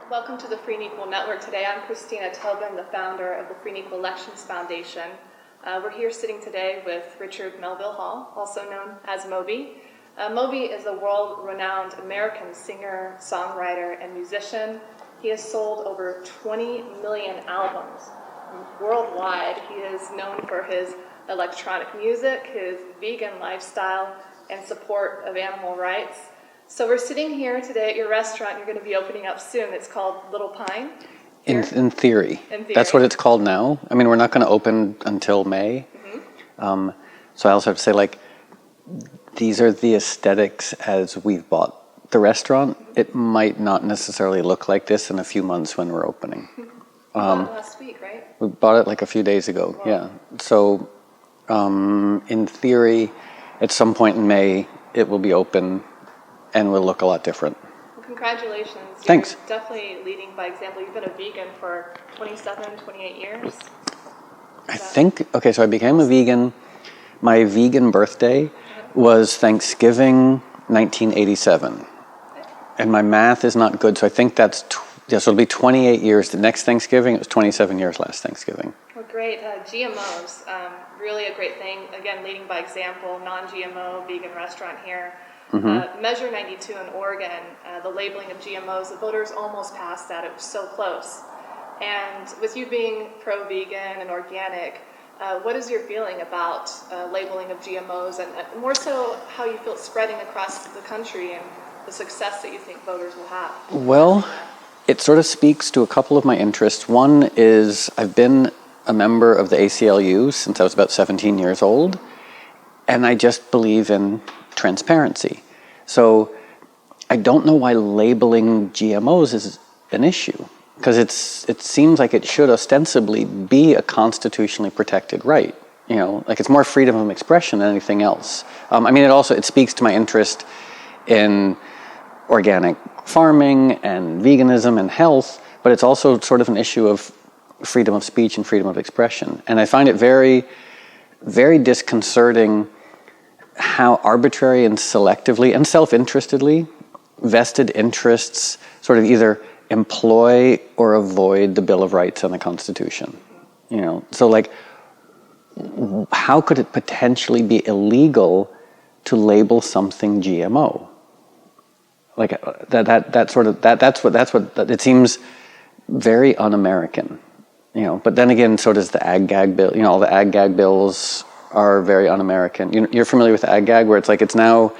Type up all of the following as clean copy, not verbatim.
Welcome to the Free and Equal Network. Today I'm Christina Tobin, the founder of the Free and Equal Elections Foundation. We're here sitting today with Richard Melville Hall, also known as Moby. Moby is a world-renowned American singer, songwriter, and musician. He has sold over 20 million albums worldwide. He is known for his electronic music, his vegan lifestyle, and support of animal rights. So we're sitting here today at your restaurant. You're going to be opening up soon. It's called Little Pine. In theory. That's what it's called now. I mean, we're not going to open until May. Mm-hmm. So I also have to say, like, these are the aesthetics as we've bought the restaurant. It might not necessarily look like this in a few months when we're opening. Bought it last week, right? We bought it like a few days ago, wow. Yeah. So in theory, at some point in May, it will be open and will look a lot different. Well, congratulations. Thanks. You're definitely leading by example. You've been a vegan for 27, 28 years. I think, okay, so I became a vegan. My vegan birthday was Thanksgiving 1987. Okay. And my math is not good, so I think that's, so it'll be 28 years. The next Thanksgiving, it was 27 years last Thanksgiving. Well, great. GMOs, really a great thing. Again, leading by example, non-GMO vegan restaurant here. Mm-hmm. Measure 92 in Oregon, the labeling of GMOs, the voters almost passed that. It was so close. And with you being pro-vegan and organic, what is your feeling about labeling of GMOs and more so how you feel it's spreading across the country and the success that you think voters will have? Well, it sort of speaks to a couple of my interests. One is I've been a member of the ACLU since I was about 17 years old, and I just believe in transparency. So I don't know why labeling GMOs is an issue, because it seems like it should ostensibly be a constitutionally protected right. You know, like it's more freedom of expression than anything else. I mean, it speaks to my interest in organic farming and veganism and health, but it's also sort of an issue of freedom of speech and freedom of expression. And I find it very, very disconcerting how arbitrary and selectively and self-interestedly vested interests sort of either employ or avoid the Bill of Rights and the Constitution. You know, so like, how could it potentially be illegal to label something GMO? Like that's what it seems very un-American. You know, but then again, so does the ag-gag bill. You know, all the ag-gag bills are very un-American. You're familiar with ag-gag, where it's now,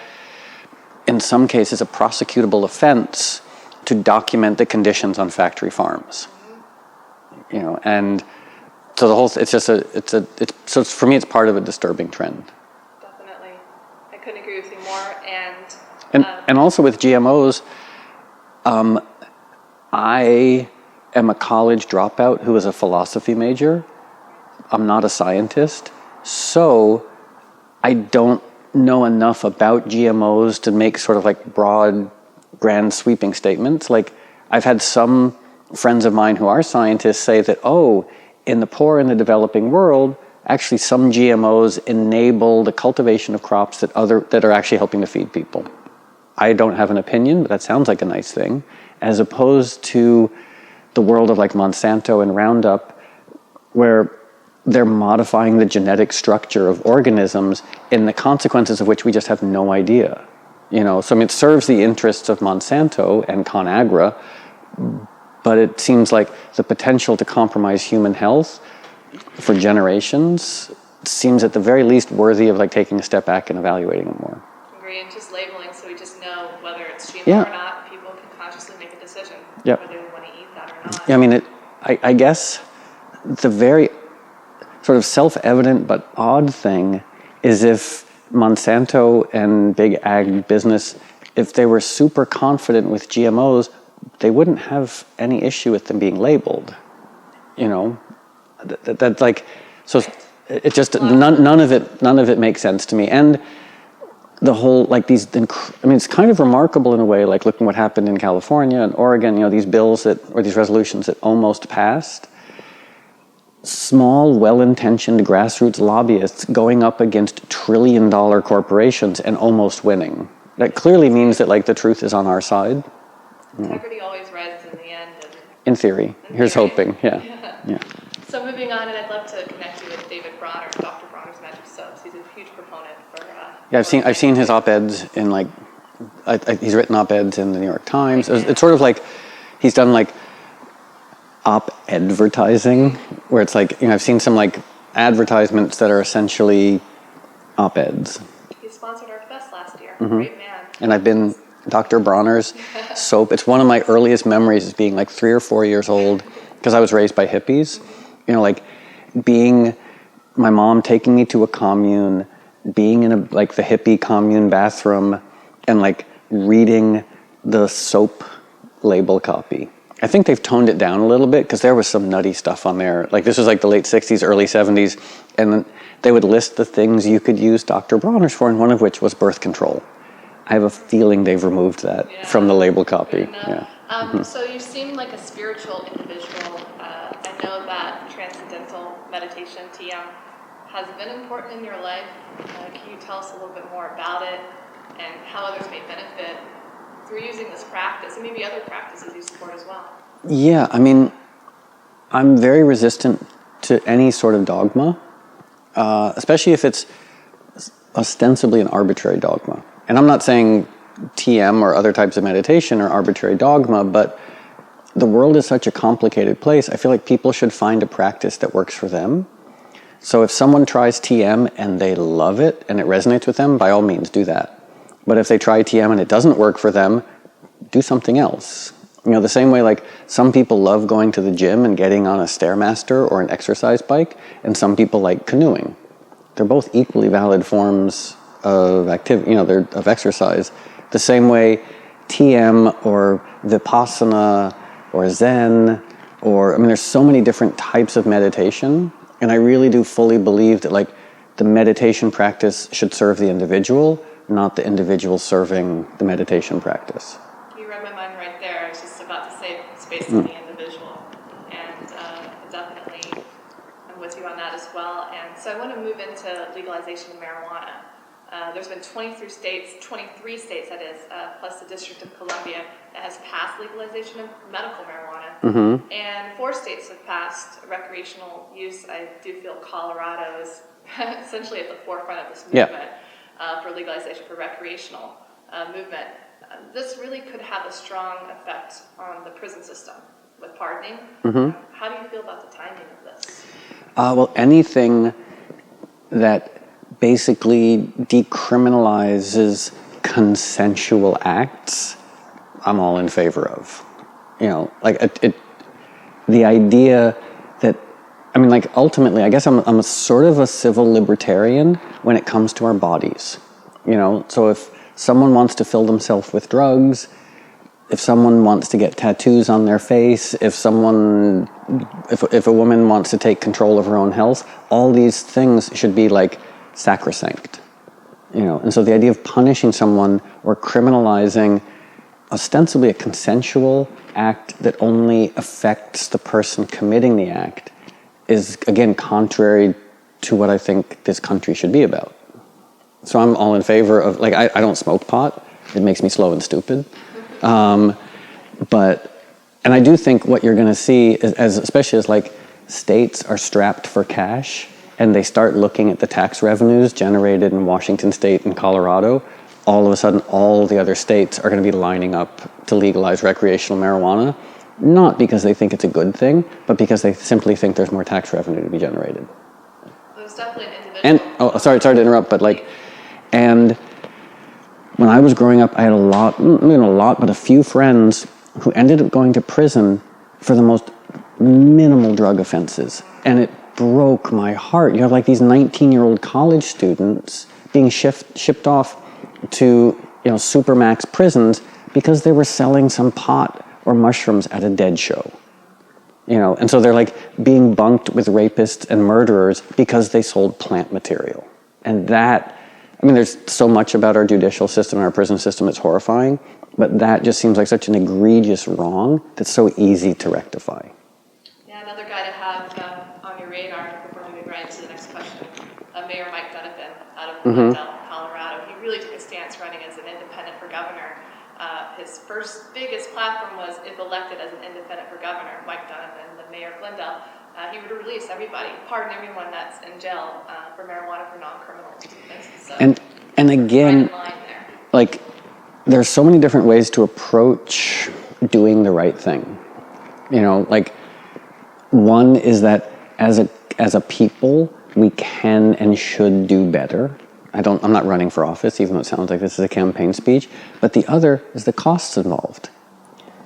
in some cases, a prosecutable offense to document the conditions on factory farms. You know, and so the whole, so for me, it's part of a disturbing trend. Definitely. I couldn't agree with you more. And also with GMOs, I am a college dropout who is a philosophy major. I'm not a scientist. So I don't know enough about GMOs to make sort of like broad, grand sweeping statements. Like I've had some friends of mine who are scientists say that, in the poor and the developing world, actually some GMOs enable the cultivation of crops that are actually helping to feed people. I don't have an opinion, but that sounds like a nice thing, as opposed to the world of like Monsanto and Roundup, where they're modifying the genetic structure of organisms in the consequences of which we just have no idea. You know, so I mean, it serves the interests of Monsanto and ConAgra, but it seems like the potential to compromise human health for generations seems at the very least worthy of like taking a step back and evaluating it more. Agree, and just labeling so we just know whether it's GMO or not, people can consciously make a decision whether they want to eat that or not. Yeah, I mean, I guess the very sort of self-evident but odd thing is if Monsanto and big ag business, if they were super confident with GMOs, they wouldn't have any issue with them being labeled. You know, that like, so it just none of it makes sense to me. And the whole like these, I mean, it's kind of remarkable in a way, like looking what happened in California and Oregon. You know, these bills or these resolutions that almost passed. Small, well-intentioned grassroots lobbyists going up against trillion-dollar corporations and almost winning. That clearly means that like the truth is on our side. Integrity always rises in the end. In theory. Here's hoping, yeah. So moving on, and I'd love to connect you with David Bronner, Dr. Bronner's Magic Soaps. He's a huge proponent for... Yeah, I've seen his op-eds in like, he's written op-eds in the New York Times. It's sort of like, he's done like op-advertising, where it's like, I've seen some like advertisements that are essentially op-eds. He sponsored our fest last year. Great man. And I've been Dr. Bronner's soap. It's one of my earliest memories as being like 3 or 4 years old, because I was raised by hippies. Like being, my mom taking me to a commune, being in like the hippie commune bathroom and like reading the soap label copy. I think they've toned it down a little bit because there was some nutty stuff on there. Like this was like the late 60s, early 70s, and they would list the things you could use Dr. Bronner's for, and one of which was birth control. I have a feeling they've removed that from the label copy. So you seem like a spiritual individual. I know that transcendental meditation, TM, has been important in your life. Can you tell us a little bit more about it and how others may benefit through using this practice, and maybe other practices you support as well? Yeah, I mean, I'm very resistant to any sort of dogma, especially if it's ostensibly an arbitrary dogma. And I'm not saying TM or other types of meditation are arbitrary dogma, but the world is such a complicated place. I feel like people should find a practice that works for them. So if someone tries TM and they love it and it resonates with them, by all means do that. But if they try TM and it doesn't work for them, do something else. The same way like some people love going to the gym and getting on a Stairmaster or an exercise bike, and some people like canoeing. They're both equally valid forms of activity, they're of exercise. The same way TM or Vipassana or Zen, there's so many different types of meditation, and I really do fully believe that like the meditation practice should serve the individual, not the individual serving the meditation practice. You read my mind right there. I was just about to say it's based on the individual, and definitely I'm with you on that as well. And so I want to move into legalization of marijuana. There's been 23 states that is, plus the District of Columbia that has passed legalization of medical marijuana. And 4 states have passed recreational use. I do feel Colorado is essentially at the forefront of this movement for legalization for recreational movement. This really could have a strong effect on the prison system with pardoning. How do you feel about the timing of this? Well, anything that basically decriminalizes consensual acts, I'm all in favor of. The idea that, ultimately, I guess I'm a sort of a civil libertarian when it comes to our bodies. So if someone wants to fill themselves with drugs, if someone wants to get tattoos on their face, if a woman wants to take control of her own health, all these things should be like sacrosanct. And so the idea of punishing someone or criminalizing ostensibly a consensual act that only affects the person committing the act is, again, contrary to what I think this country should be about. So I'm all in favor of, I don't smoke pot. It makes me slow and stupid. And I do think what you're going to see, especially as states are strapped for cash and they start looking at the tax revenues generated in Washington State and Colorado, all of a sudden all the other states are going to be lining up to legalize recreational marijuana, not because they think it's a good thing, but because they simply think there's more tax revenue to be generated. There's definitely an individual. And, sorry to interrupt, but and when I was growing up, I had a few friends who ended up going to prison for the most minimal drug offenses. And it broke my heart. You have these 19-year-old college students being shipped off to supermax prisons because they were selling some pot or mushrooms at a dead show. And so they're being bunked with rapists and murderers because they sold plant material. And that, there's so much about our judicial system and our prison system that's horrifying, but that just seems like such an egregious wrong that's so easy to rectify. Yeah, another guy to have on your radar before we move right into the next question, Mayor Mike Donovan out of Glendale, Colorado. He really took a stance running as an independent for governor. His first biggest platform was if elected as an independent for governor, Mike Donovan, the mayor of Glendale, he would release everybody, pardon everyone that's in jail for marijuana for non-criminals. So, and again, right in line there. like, there's so many different ways to approach doing the right thing. You know, like, one is that as a people, we can and should do better. I'm not running for office, even though it sounds like this is a campaign speech. But the other is the costs involved.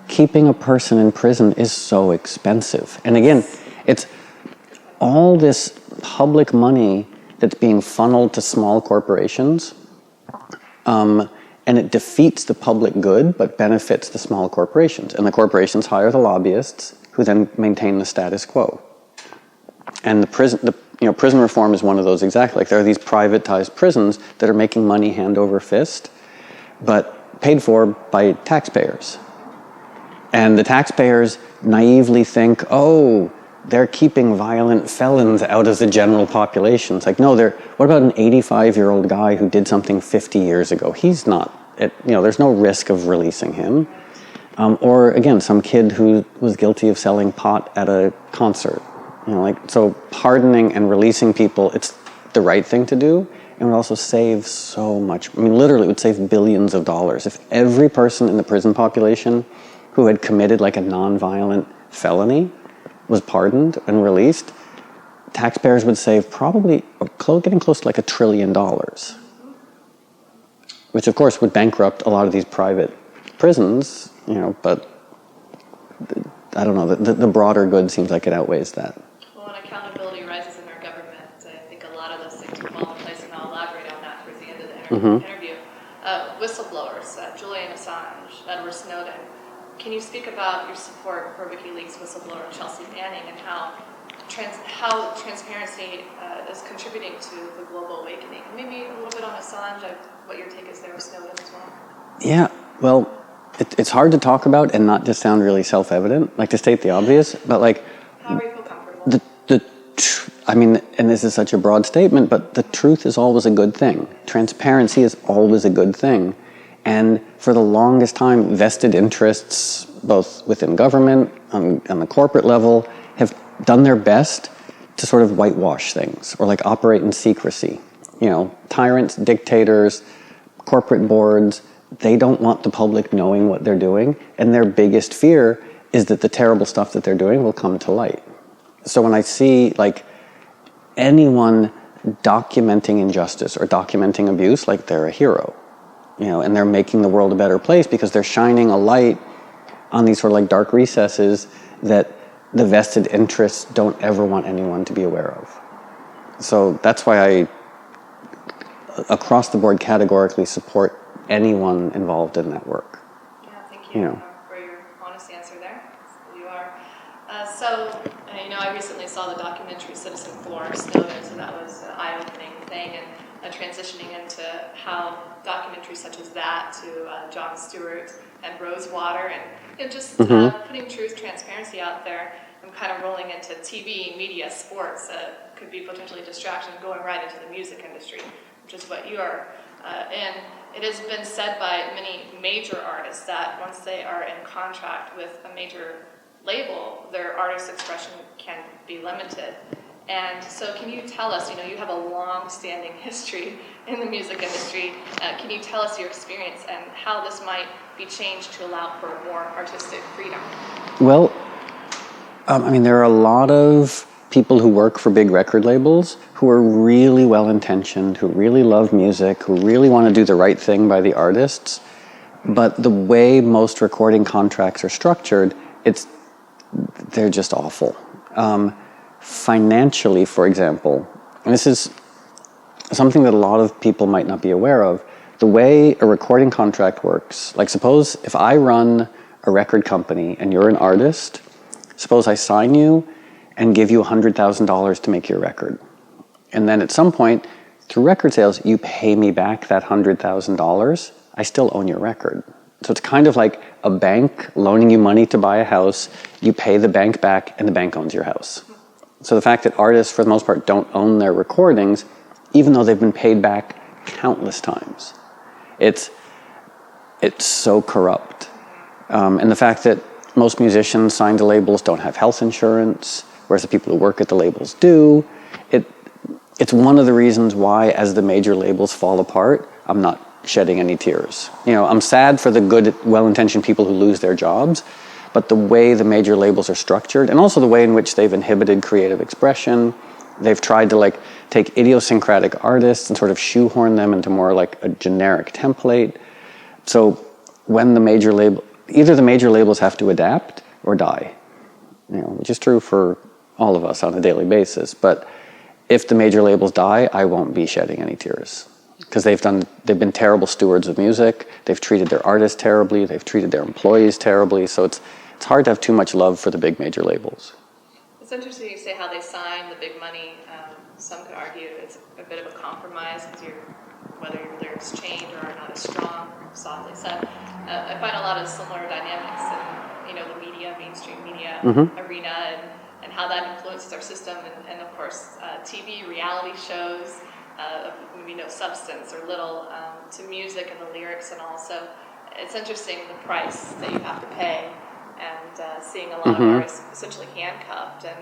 Keeping a person in prison is so expensive. And again, it's all this public money that's being funneled to small corporations, and it defeats the public good, but benefits the small corporations. And the corporations hire the lobbyists, who then maintain the status quo. And prison reform is one of those exactly. Like, there are these privatized prisons that are making money hand over fist, but paid for by taxpayers. And the taxpayers naively think, oh, they're keeping violent felons out of the general population. It's like, no, what about an 85-year-old guy who did something 50 years ago? He's not, there's no risk of releasing him. Or again, some kid who was guilty of selling pot at a concert. So pardoning and releasing people, it's the right thing to do, and would also save so much. I mean, literally, it would save billions of dollars. If every person in the prison population who had committed like a non-violent felony was pardoned and released, taxpayers would save probably getting close to like $1 trillion, which of course would bankrupt a lot of these private prisons, but I don't know, the broader good seems like it outweighs that. Well, when accountability rises in our government, I think a lot of those things will fall in place, and I'll elaborate on that towards the end of the interview. Whistleblowers, Julian Assange, Edward Snowden. Can you speak about your support for WikiLeaks whistleblower Chelsea Manning and how transparency is contributing to the global awakening? Maybe a little bit on Assange, what your take is there with Snowden as well. Yeah, well, it's hard to talk about and not just sound really self-evident, like to state the obvious, but like... However you feel comfortable. And this is such a broad statement, but the truth is always a good thing. Transparency is always a good thing. And for the longest time, vested interests, both within government and on the corporate level, have done their best to sort of whitewash things or like operate in secrecy. Tyrants, dictators, corporate boards, they don't want the public knowing what they're doing. And their biggest fear is that the terrible stuff that they're doing will come to light. So when I see like anyone documenting injustice or documenting abuse, like they're a hero. And they're making the world a better place because they're shining a light on these sort of like dark recesses that the vested interests don't ever want anyone to be aware of. So that's why I, across the board, categorically support anyone involved in that work. Yeah, thank you for your honest answer there. You are. I recently saw the documentary Citizen 4, Snowden, so that was an eye-opening thing, and transitioning into how documentaries such as that to Jon Stewart and Rosewater, and putting truth, transparency out there, and kind of rolling into TV, media, sports, could be potentially distraction, going right into the music industry, which is what you are. And it has been said by many major artists that once they are in contract with a major label, their artist expression can be limited. And so can you tell us, you have a long-standing history in the music industry. Can you tell us your experience and how this might be changed to allow for more artistic freedom? Well, there are a lot of people who work for big record labels who are really well-intentioned, who really love music, who really want to do the right thing by the artists. But the way most recording contracts are structured, they're just awful. Financially, for example, and this is something that a lot of people might not be aware of, the way a recording contract works, like suppose if I run a record company and you're an artist, suppose I sign you and give you $100,000 to make your record. And then at some point, through record sales, you pay me back that $100,000, I still own your record. So it's kind of like a bank loaning you money to buy a house, you pay the bank back, and the bank owns your house. So the fact that artists, for the most part, don't own their recordings, even though they've been paid back countless times, it's it's so corrupt. And the fact that most musicians signed to labels don't have health insurance, whereas the people who work at the labels do. It's one of the reasons why, as the major labels fall apart, I'm not shedding any tears. I'm sad for the good, well-intentioned people who lose their jobs, but the way the major labels are structured, and also the way in which they've inhibited creative expression, they've tried to take idiosyncratic artists and sort of shoehorn them into more like a generic template. So when either the major labels have to adapt or die, which is true for all of us on a daily basis. But if the major labels die, I won't be shedding any tears, because they've been terrible stewards of music. They've treated their artists terribly. They've treated their employees terribly. So it's hard to have too much love for the big major labels. It's interesting you say how they sign the big money. Some could argue it's a bit of a compromise because whether your lyrics change or are not as strong, softly said. I find a lot of similar dynamics in the media, mainstream media arena, and how that influences our system, and of course TV reality shows of maybe no substance or little to music and the lyrics and all. So it's interesting the price that you have to pay, and seeing a lot of artists essentially handcuffed, and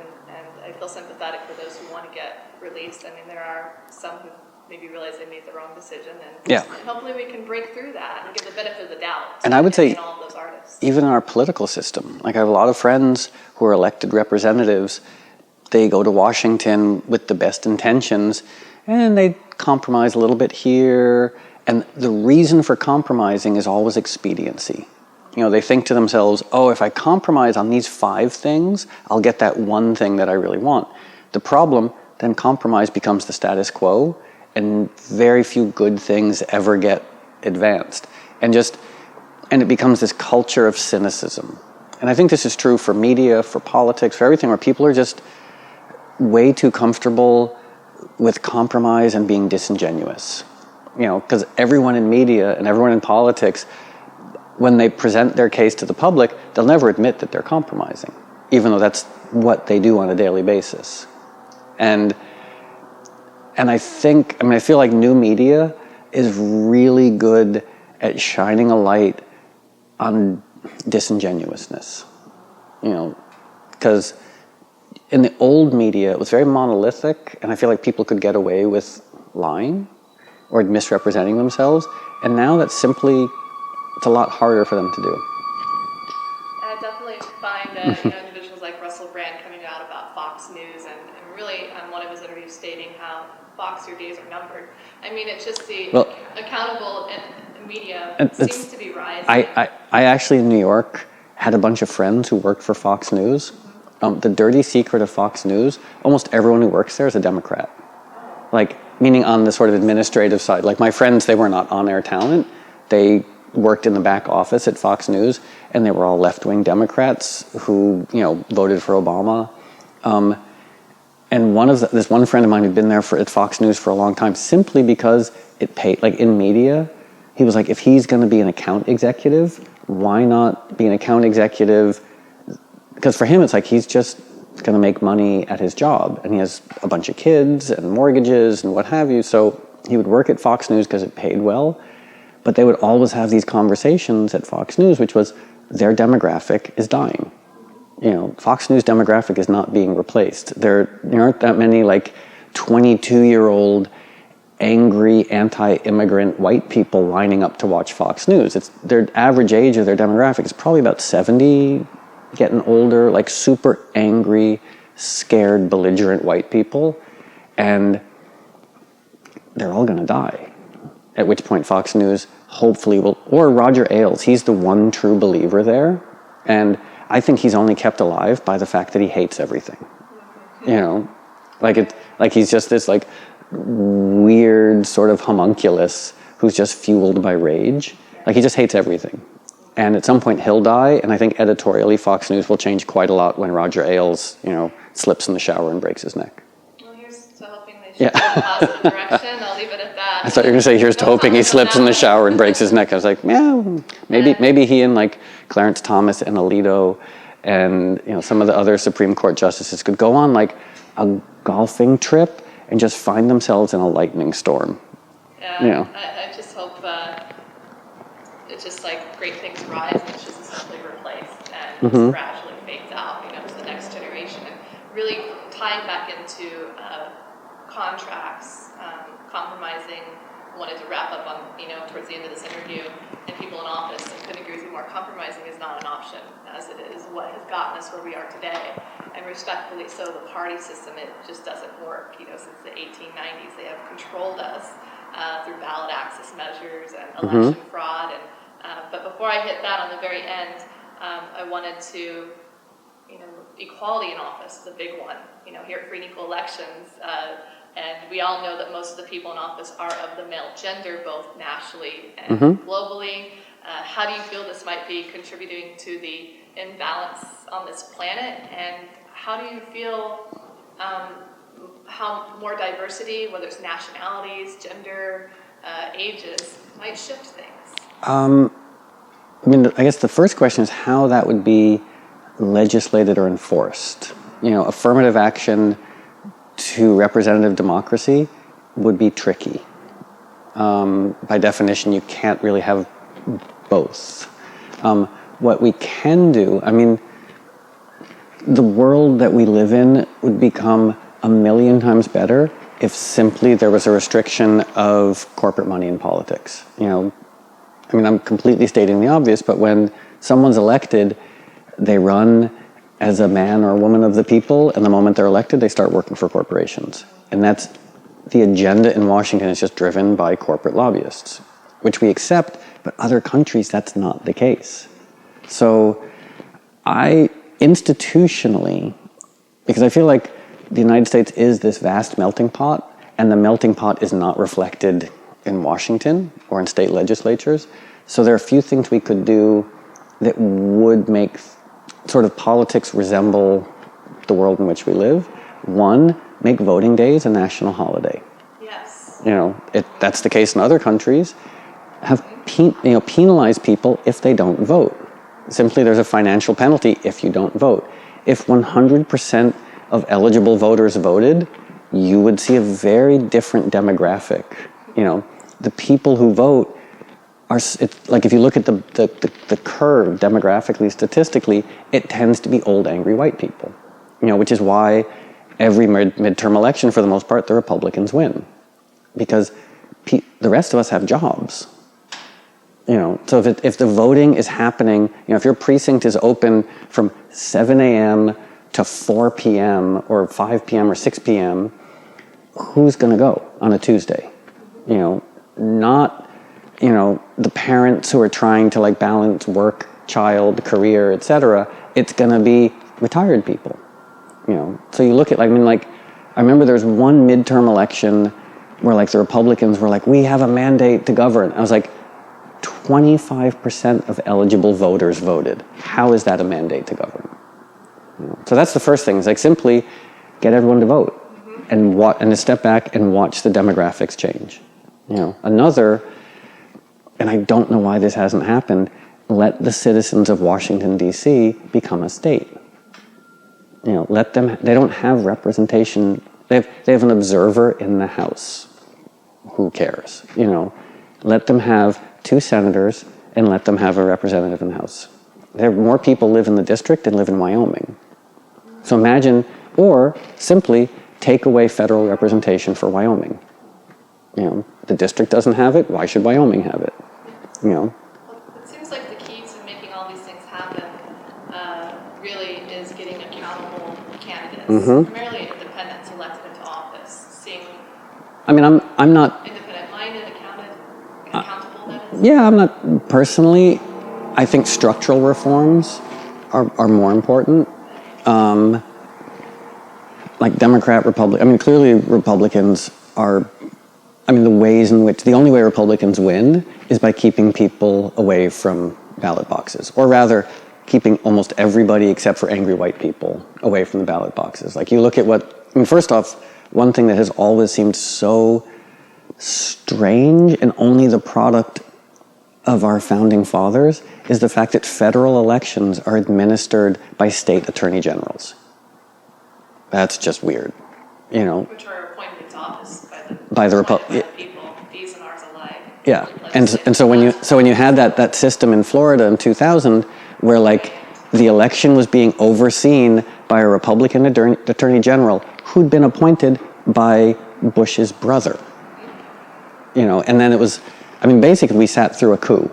I feel sympathetic for those who want to get released. I mean, there are some who maybe realize they made the wrong decision, and hopefully we can break through that and give the benefit of the doubt. And I would say, all of those artists, even in our political system, I have a lot of friends who are elected representatives. They go to Washington with the best intentions, and they compromise a little bit here. And the reason for compromising is always expediency. They think to themselves, if I compromise on these 5 things, I'll get that one thing that I really want. The problem, then compromise becomes the status quo, and very few good things ever get advanced. And it becomes this culture of cynicism. And I think this is true for media, for politics, for everything, where people are just way too comfortable with compromise and being disingenuous. Because everyone in media and everyone in politics, when they present their case to the public, they'll never admit that they're compromising, even though that's what they do on a daily basis. And I feel like new media is really good at shining a light on disingenuousness. Because in the old media, it was very monolithic, and I feel like people could get away with lying or misrepresenting themselves. And now it's a lot harder for them to do. I definitely find individuals like Russell Brand coming out about Fox News, and really on one of his interviews stating how, Fox, your days are numbered. I mean, it's just the accountable media seems to be rising. I actually, in New York, had a bunch of friends who worked for Fox News. The dirty secret of Fox News, almost everyone who works there is a Democrat. Meaning on the sort of administrative side. My friends, they were not on-air talent. They worked in the back office at Fox News, and they were all left-wing Democrats who, voted for Obama. And this one friend of mine who'd been there at Fox News for a long time, simply because it paid, in media, he was like, if he's going to be an account executive, why not be an account executive? Because for him, it's he's just going to make money at his job, and he has a bunch of kids and mortgages and what have you. So he would work at Fox News because it paid well, but they would always have these conversations at Fox News, which was their demographic is dying. Fox News demographic is not being replaced. There aren't that many 22-year-old angry anti-immigrant white people lining up to watch Fox News. Their average age of their demographic is probably about 70, getting older, super angry, scared, belligerent white people, and they're all going to die. At which point Fox News hopefully will, or Roger Ailes, he's the one true believer there, and I think he's only kept alive by the fact that he hates everything. He's just this weird sort of homunculus who's just fueled by rage. He just hates everything. And at some point he'll die, and I think editorially Fox News will change quite a lot when Roger Ailes, slips in the shower and breaks his neck. Well, here's to hoping they should go in a positive direction. I'll leave it at that. I thought you were going to say, here's to hoping he slips in the shower and breaks his neck. I was like, maybe he and Clarence Thomas and Alito and some of the other Supreme Court justices could go on a golfing trip and just find themselves in a lightning storm. Yeah, I just hope it's just like great things rise and it's just simply replaced and just gradually fades out, to the next generation. And really tying back into contracts, compromising. Wanted to wrap up on, towards the end of this interview, and people in office, and couldn't agree with you more, compromising is not an option, as it is what has gotten us where we are today. And respectfully so, the party system, it just doesn't work. Since the 1890s, they have controlled us through ballot access measures and election fraud. And but before I hit that on the very end, I wanted to, equality in office is a big one. Here at Free and Equal Elections, and we all know that most of the people in office are of the male gender, both nationally and globally. How do you feel this might be contributing to the imbalance on this planet? And how do you feel how more diversity, whether it's nationalities, gender, ages, might shift things? I guess the first question is how that would be legislated or enforced. Affirmative action to representative democracy would be tricky. By definition, you can't really have both. What we can do, the world that we live in would become a million times better if simply there was a restriction of corporate money in politics. I'm completely stating the obvious, but when someone's elected, they run as a man or a woman of the people, and the moment they're elected, they start working for corporations. And that's the agenda in Washington is just driven by corporate lobbyists, which we accept, but other countries, that's not the case. So institutionally, because I feel like the United States is this vast melting pot, and the melting pot is not reflected in Washington or in state legislatures. So there are a few things we could do that would make sort of politics resemble the world in which we live. One, make voting days a national holiday. Yes. That's the case in other countries. Have penalize people if they don't vote. Simply, there's a financial penalty if you don't vote. If 100% of eligible voters voted, you would see a very different demographic. The people who vote like if you look at the curve demographically, statistically, it tends to be old, angry white people. Which is why every midterm election, for the most part, the Republicans win. Because the rest of us have jobs. So if the voting is happening, if your precinct is open from 7 a.m. to 4 p.m. or 5 p.m. or 6 p.m., who's going to go on a Tuesday? Not the parents who are trying to balance work, child, career, etc. It's going to be retired people. So you look at I remember there was one midterm election where the Republicans were we have a mandate to govern. I was 25% of eligible voters voted. How is that a mandate to govern? So that's the first thing. Is simply get everyone to vote and to step back and watch the demographics change. Another, and I don't know why this hasn't happened, let the citizens of Washington, D.C. become a state. Let them, they don't have representation. They have an observer in the House. Who cares? Let them have 2 senators and let them have a representative in the House. More people live in the district than live in Wyoming. So imagine, or simply take away federal representation for Wyoming. The district doesn't have it, why should Wyoming have it? Well, it seems like the key to making all these things happen really is getting accountable candidates, primarily independents elected into office, seeing I'm not independent-minded, accountable, that is. Yeah, I'm not personally. I think structural reforms are more important. Democrat, Republican. Clearly Republicans are. The only way Republicans win is by keeping people away from ballot boxes, or rather, keeping almost everybody except for angry white people away from the ballot boxes. You look at first off, one thing that has always seemed so strange and only the product of our founding fathers is the fact that federal elections are administered by state attorney generals. That's just weird, Which are appointed to office by the people, these and ours alike. Yeah, and so when you had that system in Florida in 2000, where like the election was being overseen by a Republican attorney general who'd been appointed by Bush's brother, and then it was, I mean, basically we sat through a coup.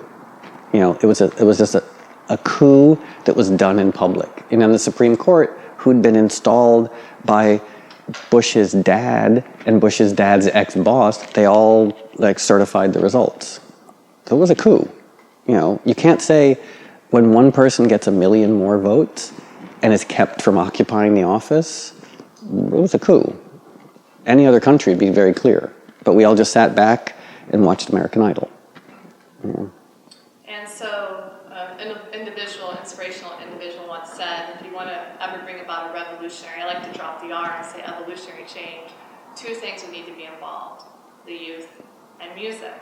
It was just a coup that was done in public. And then the Supreme Court, who'd been installed by Bush's dad and Bush's dad's ex-boss, they all like certified the results. So it was a coup. You can't say when one person gets 1 million more votes and is kept from occupying the office, it was a coup. Any other country would be very clear. But we all just sat back and watched American Idol. And so an inspirational individual once said, if you want to ever bring about a revolutionary, I like to drop the R and say evolutionary change, 2 things would need to be involved: the youth and music.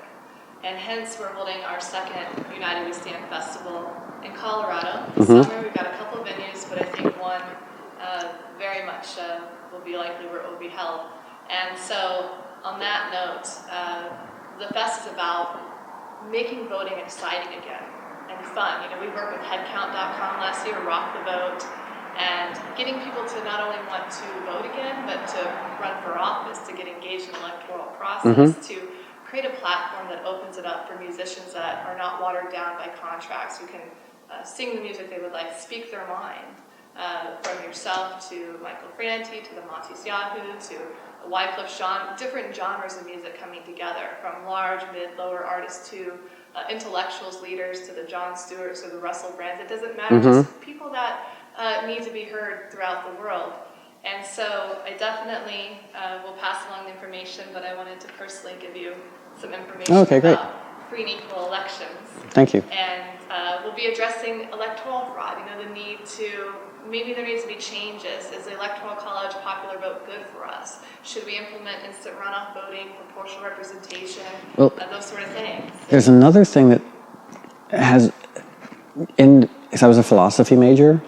And hence we're holding our second United We Stand Festival in Colorado this summer. We've got a couple of venues, but I think one very much will be likely where it will be held. And so on that note, the fest is about making voting exciting again and fun. We worked with headcount.com last year, Rock the Vote, and getting people to not only want to vote again, but to run for office, to get engaged in the electoral process, to create a platform that opens it up for musicians that are not watered down by contracts, who can sing the music they would like, speak their mind, from yourself to Michael Franti, to the Montes Yahoo, to Wycliffe Jean, different genres of music coming together, from large, mid, lower artists to intellectuals, leaders, to the Jon Stewarts or the Russell Brands. It doesn't matter, just people that need to be heard throughout the world. And so I definitely will pass along the information, but I wanted to personally give you some information about free and equal elections. Thank you. And we'll be addressing electoral fraud, the need to, maybe there needs to be changes. Is the Electoral College popular vote good for us? Should we implement instant runoff voting, proportional representation, those sort of things? There's another thing that has, because I was a philosophy major,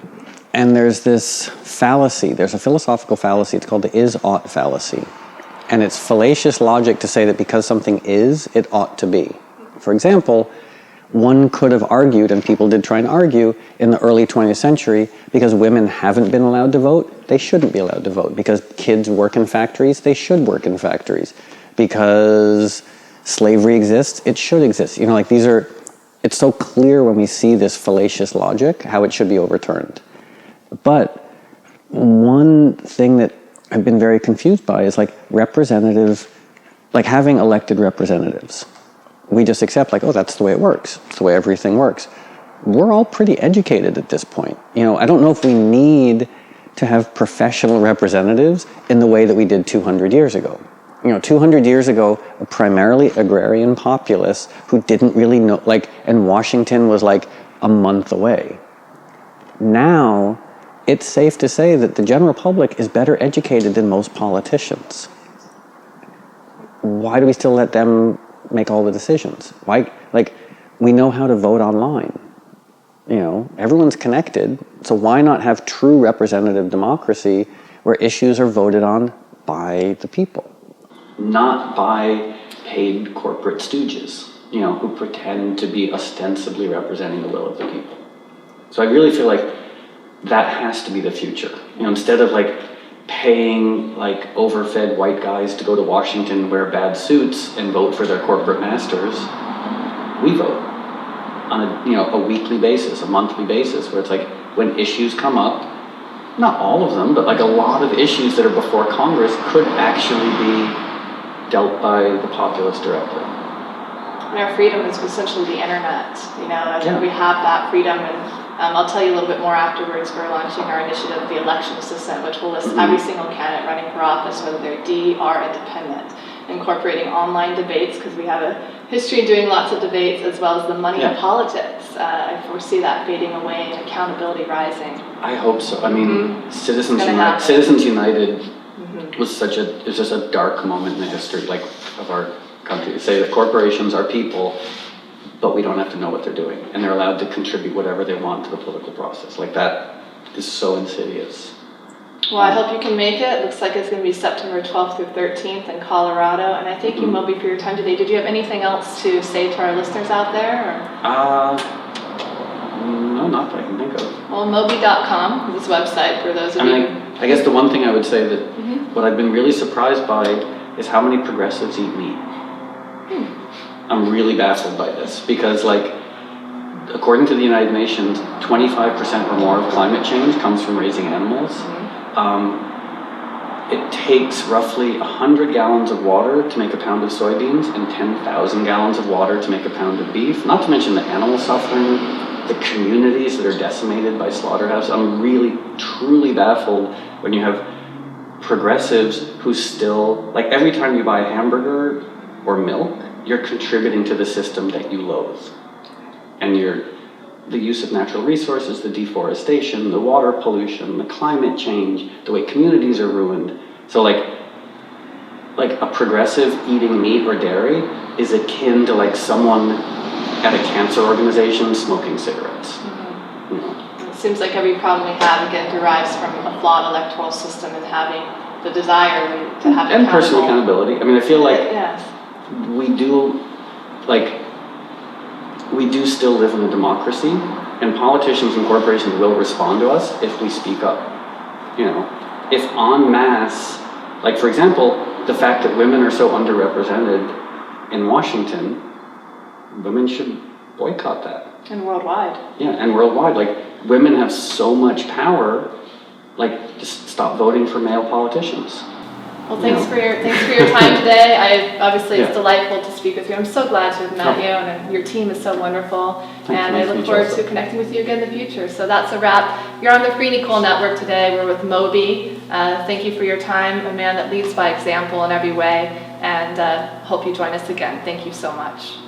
and there's this fallacy, there's a philosophical fallacy, it's called the is-ought fallacy. And it's fallacious logic to say that because something is, it ought to be. For example, one could have argued, and people did try and argue, in the early 20th century, because women haven't been allowed to vote, they shouldn't be allowed to vote. Because kids work in factories, they should work in factories. Because slavery exists, it should exist. It's so clear when we see this fallacious logic, how it should be overturned. But one thing that I've been very confused by is having elected representatives. We just accept that's the way it works. It's the way everything works. We're all pretty educated at this point. I don't know if we need to have professional representatives in the way that we did 200 years ago. 200 years ago, a primarily agrarian populace who didn't really know, and Washington was a month away. Now, it's safe to say that the general public is better educated than most politicians. Why do we still let them make all the decisions? Why, we know how to vote online. Everyone's connected, so why not have true representative democracy where issues are voted on by the people? Not by paid corporate stooges, who pretend to be ostensibly representing the will of the people. So I really feel like that has to be the future. Instead of paying overfed white guys to go to Washington, wear bad suits, and vote for their corporate masters, we vote on a weekly basis, a monthly basis, where it's when issues come up, not all of them, but a lot of issues that are before Congress could actually be dealt by the populace directly. And our freedom is essentially the internet. I think we have that freedom, and I'll tell you a little bit more afterwards. We're launching our initiative, the Election Assistant, which will list every single candidate running for office, whether they're D, R, independent, incorporating online debates, because we have a history of doing lots of debates, as well as the money of politics. I foresee that fading away and accountability rising. I hope so. I mean, Citizens United was just a dark moment in the history of our country, to say that corporations are people, but we don't have to know what they're doing, and they're allowed to contribute whatever they want to the political process. That is so insidious. Well, I hope you can make it. It looks like it's going to be September 12th through 13th in Colorado. And I thank you, Moby, for your time today. Did you have anything else to say to our listeners out there? No, not that I can think of. Well, Moby.com is his website for those of you. I guess the one thing I would say that what I've been really surprised by is how many progressives eat meat. I'm really baffled by this because, like, according to the United Nations, 25% or more of climate change comes from raising animals. It takes roughly 100 gallons of water to make a pound of soybeans and 10,000 gallons of water to make a pound of beef, not to mention the animal suffering, the communities that are decimated by slaughterhouses. I'm really, truly baffled when you have progressives who still, like, every time you buy a hamburger or milk, you're contributing to the system that you loathe. And the use of natural resources, the deforestation, the water pollution, the climate change, the way communities are ruined. So like a progressive eating meat or dairy is akin to like someone at a cancer organization smoking cigarettes. You know? It seems like every problem we have, again, derives from a flawed electoral system and having the desire to have and personal accountability. I mean, I feel like we do still live in a democracy, and politicians and corporations will respond to us if we speak up. You know, if en masse, like for example, the fact that women are so underrepresented in Washington, women should boycott that. And worldwide. Yeah, and worldwide. Like, women have so much power, like, just stop voting for male politicians. Well, thanks for your time today. Obviously it's delightful to speak with you. I'm so glad to have met you, and your team is so wonderful. And I look forward to connecting with you again in the future. So that's a wrap. You're on the Free and Equal Network today. We're with Moby. Thank you for your time, a man that leads by example in every way, and hope you join us again. Thank you so much.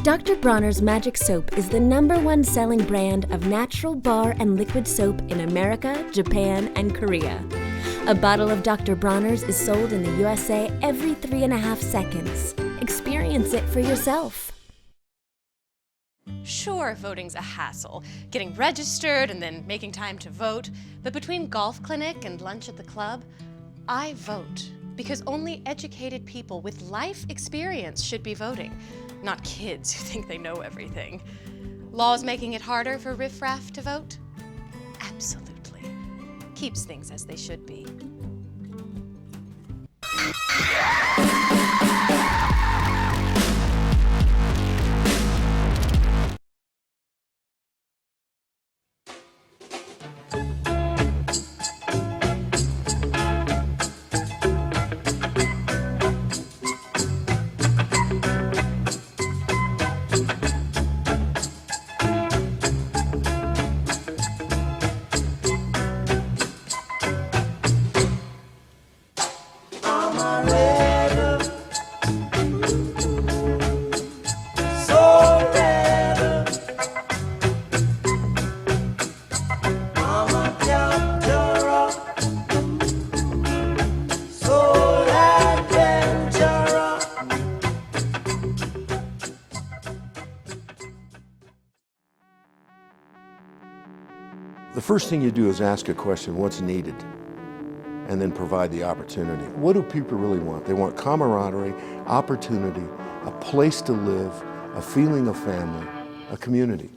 Dr. Bronner's Magic Soap is the #1 selling brand of natural bar and liquid soap in America, Japan, and Korea. A bottle of Dr. Bronner's is sold in the USA every 3.5 seconds. Experience it for yourself. Sure, voting's a hassle, getting registered and then making time to vote, but between golf clinic and lunch at the club, I vote. Because only educated people with life experience should be voting, not kids who think they know everything. Laws making it harder for riffraff to vote? Absolutely. Keeps things as they should be. The first thing you do is ask a question, what's needed? and then provide the opportunity. What do people really want? They want camaraderie, opportunity, a place to live, a feeling of family, a community.